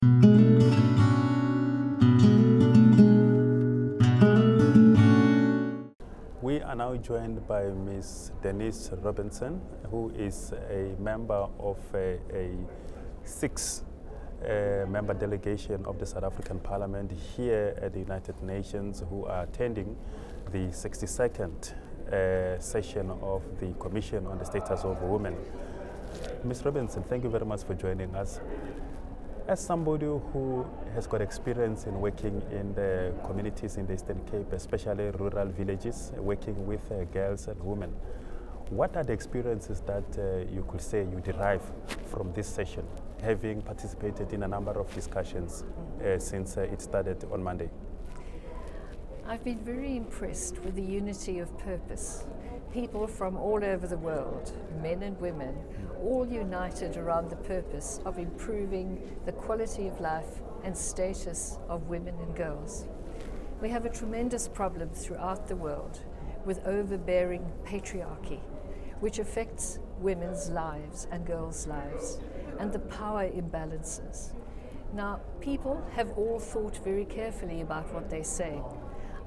We are now joined by Ms. Denise Robinson, who is a member of a six-member delegation of the South African Parliament here at the United Nations, who are attending the 62nd session of the Commission on the Status of Women. Ms. Robinson, thank you very much for joining us. As somebody who has got experience in working in the communities in the Eastern Cape, especially rural villages, working with girls and women, what are the experiences that you could say you derive from this session, having participated in a number of discussions since it started on Monday? I've been very impressed with the unity of purpose. People from all over the world, men and women, all united around the purpose of improving the quality of life and status of women and girls. We have a tremendous problem throughout the world with overbearing patriarchy, which affects women's lives and girls' lives, and the power imbalances. Now, people have all thought very carefully about what they say.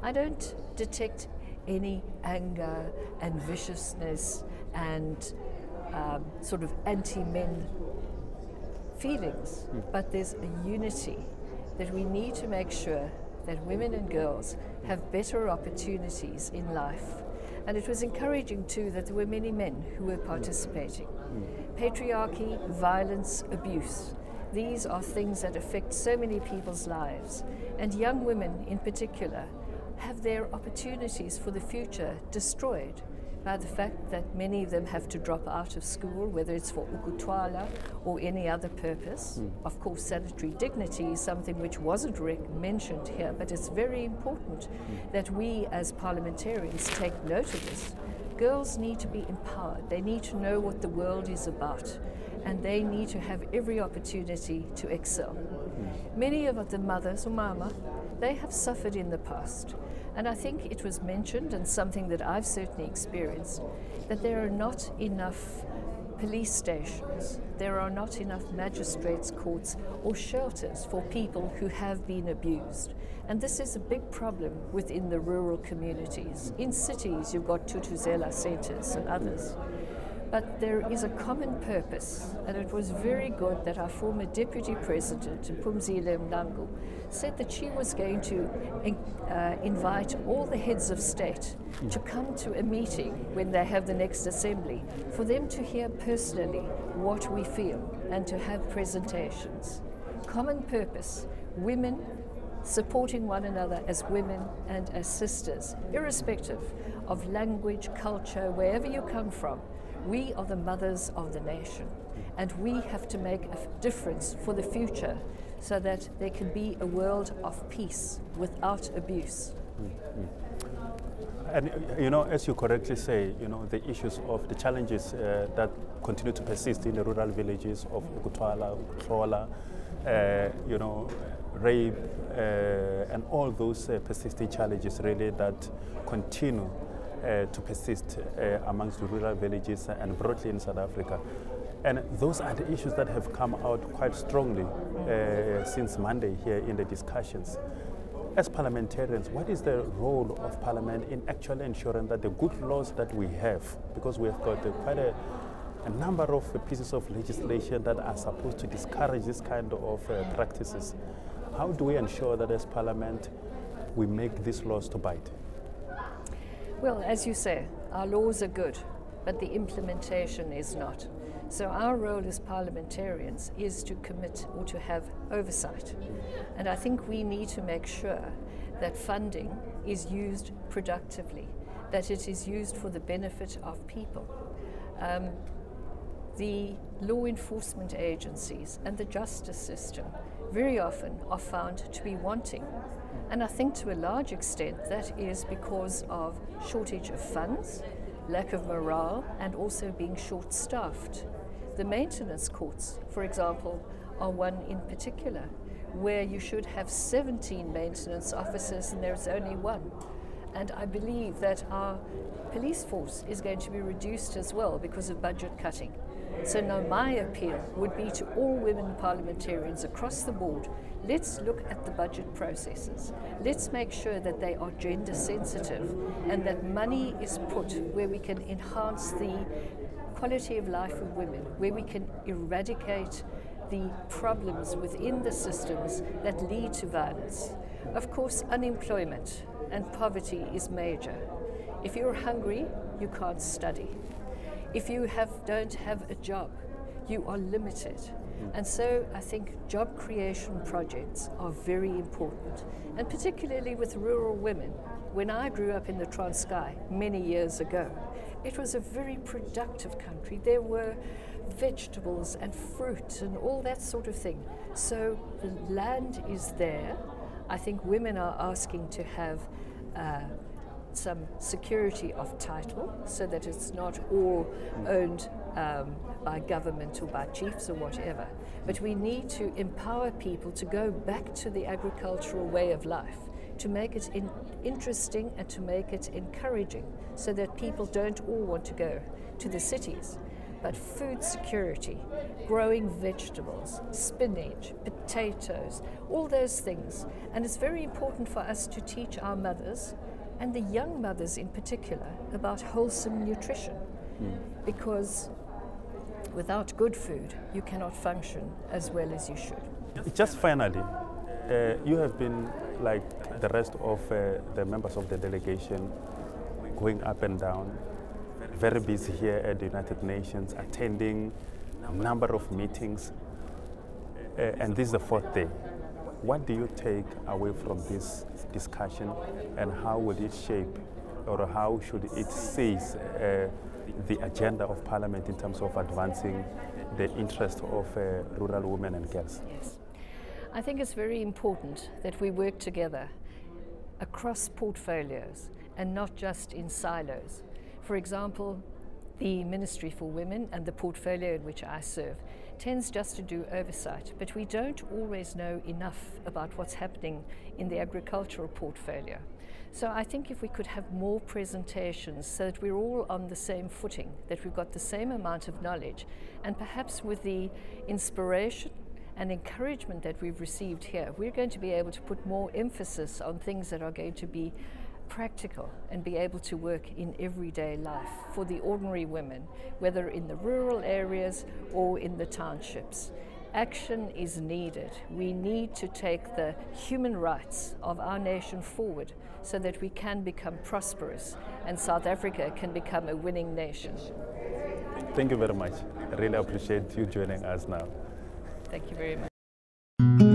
I don't detect any anger and viciousness and sort of anti-men feelings, but there's a unity that we need to make sure that women and girls have better opportunities in life. And it was encouraging too that there were many men who were participating. Patriarchy, violence, abuse, these are things that affect so many people's lives, and young women in particular have their opportunities for the future destroyed by the fact that many of them have to drop out of school, whether it's for ukutwala or any other purpose. Of course, sanitary dignity is something which wasn't mentioned here, but it's very important that we as parliamentarians take note of this. Girls need to be empowered. They need to know what the world is about, and they need to have every opportunity to excel. Many of the mothers, or mama, they have suffered in the past. And I think it was mentioned, and something that I've certainly experienced, that there are not enough police stations, there are not enough magistrates' courts or shelters for people who have been abused. And this is a big problem within the rural communities. In cities, you've got Tutuzela centers and others. But there is a common purpose, and it was very good that our former Deputy President, Phumzile Mlambo, said that she was going to invite all the heads of state to come to a meeting when they have the next assembly, for them to hear personally what we feel and to have presentations. Common purpose, women supporting one another as women and as sisters, irrespective of language, culture, wherever you come from. We are the mothers of the nation, and we have to make a difference for the future so that there can be a world of peace without abuse. And you know, as you correctly say, you know, the issues of the challenges that continue to persist in the rural villages of Ukutwala, Ukutlola, you know, rape, and all those persisting challenges really that continue to persist amongst the rural villages and broadly in South Africa. And those are the issues that have come out quite strongly since Monday here in the discussions. As parliamentarians, what is the role of Parliament in actually ensuring that the good laws that we have, because we have got quite a number of pieces of legislation that are supposed to discourage this kind of practices, how do we ensure that as Parliament we make these laws to bite? Well, as you say, our laws are good, but the implementation is not. So our role as parliamentarians is to commit or to have oversight. And I think we need to make sure that funding is used productively, that it is used for the benefit of people. The law enforcement agencies and the justice system very often are found to be wanting. And I think to a large extent that is because of shortage of funds, lack of morale, and also being short-staffed. The maintenance courts, for example, are one in particular, where you should have 17 maintenance officers and there's only one. And I believe that our police force is going to be reduced as well because of budget cutting. So now my appeal would be to all women parliamentarians across the board. Let's look at the budget processes. Let's make sure that they are gender sensitive and that money is put where we can enhance the quality of life of women, where we can eradicate the problems within the systems that lead to violence. Of course, unemployment and poverty is major. If you're hungry, you can't study. If you don't have a job, you are limited. And so I think job creation projects are very important, and particularly with rural women. When I grew up in the Transkei many years ago, it was a very productive country. There were vegetables and fruit and all that sort of thing. So the land is there. I think women are asking to have some security of title so that it's not all owned by government or by chiefs or whatever. But we need to empower people to go back to the agricultural way of life, to make it interesting and to make it encouraging so that people don't all want to go to the cities. But food security, growing vegetables, spinach, potatoes, all those things. And it's very important for us to teach our mothers, and the young mothers in particular, about wholesome nutrition. Because without good food, you cannot function as well as you should. Just finally, you have been, like the rest of the members of the delegation, going up and down, very busy here at the United Nations, attending a number of meetings, and this is the fourth day. What do you take away from this discussion, and how will it shape, or how should it seize the agenda of Parliament in terms of advancing the interest of rural women and girls? Yes. I think it's very important that we work together across portfolios and not just in silos. For example, the Ministry for Women and the portfolio in which I serve tends just to do oversight, but we don't always know enough about what's happening in the agricultural portfolio. So I think if we could have more presentations so that we're all on the same footing, that we've got the same amount of knowledge, and perhaps with the inspiration and encouragement that we've received here, we're going to be able to put more emphasis on things that are going to be practical and be able to work in everyday life for the ordinary women, whether in the rural areas or in the townships. Action is needed. We need to take the human rights of our nation forward so that we can become prosperous and South Africa can become a winning nation. Thank you very much. I really appreciate you joining us now. Thank you very much.